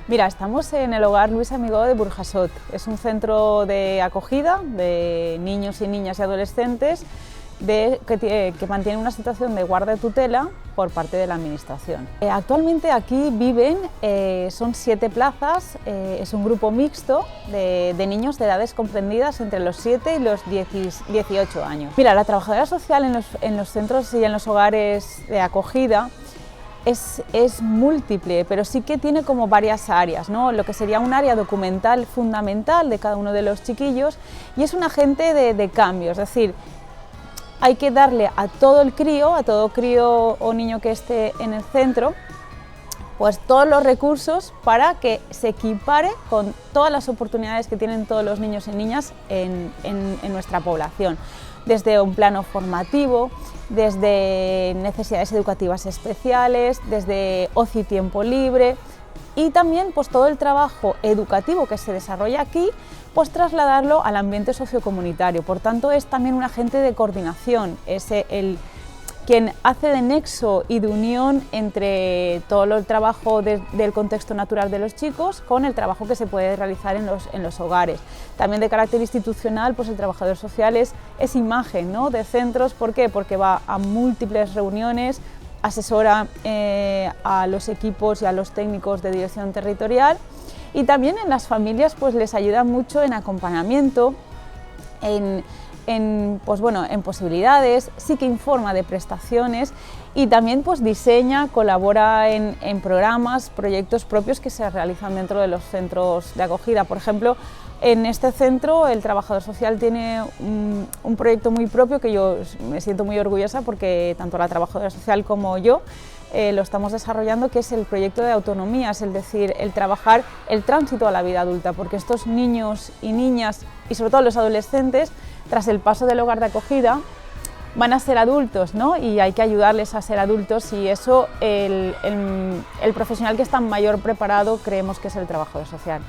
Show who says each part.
Speaker 1: Mira, estamos en el Hogar Luis Amigó de Burjasot. Es un centro de acogida de niños y niñas y adolescentes que mantiene una situación de guarda y tutela por parte de la Administración. Actualmente aquí viven, son 7 plazas, es un grupo mixto de niños de edades comprendidas entre los 7 y los 18 años. Mira, la trabajadora social en los centros y en los hogares de acogida es múltiple, pero sí que tiene como varias áreas, ¿no? Lo que sería un área documental fundamental de cada uno de los chiquillos, y es un agente de cambio, es decir, hay que darle a todo crío o niño que esté en el centro, pues todos los recursos para que se equipare con todas las oportunidades que tienen todos los niños y niñas en nuestra población, desde un plano formativo, desde necesidades educativas especiales, desde ocio y tiempo libre, y también pues todo el trabajo educativo que se desarrolla aquí, pues trasladarlo al ambiente sociocomunitario. Por tanto, es también un agente de coordinación, es quien hace de nexo y de unión entre todo el trabajo del contexto natural de los chicos con el trabajo que se puede realizar en los hogares. También de carácter institucional, pues el trabajador social es imagen, ¿no?, de centros. ¿Por qué? Porque va a múltiples reuniones, asesora a los equipos y a los técnicos de dirección territorial, y también en las familias pues les ayuda mucho en acompañamiento, en posibilidades, sí que informa de prestaciones, y también pues diseña, colabora en programas, proyectos propios que se realizan dentro de los centros de acogida. Por ejemplo, en este centro el trabajador social tiene un proyecto muy propio que yo me siento muy orgullosa, porque tanto la trabajadora social como yo lo estamos desarrollando, que es el proyecto de autonomía, es decir, el trabajar el tránsito a la vida adulta, porque estos niños y niñas, y sobre todo los adolescentes, tras el paso del hogar de acogida, van a ser adultos, ¿no? Y hay que ayudarles a ser adultos, y eso el profesional que está mayor preparado creemos que es el trabajador social.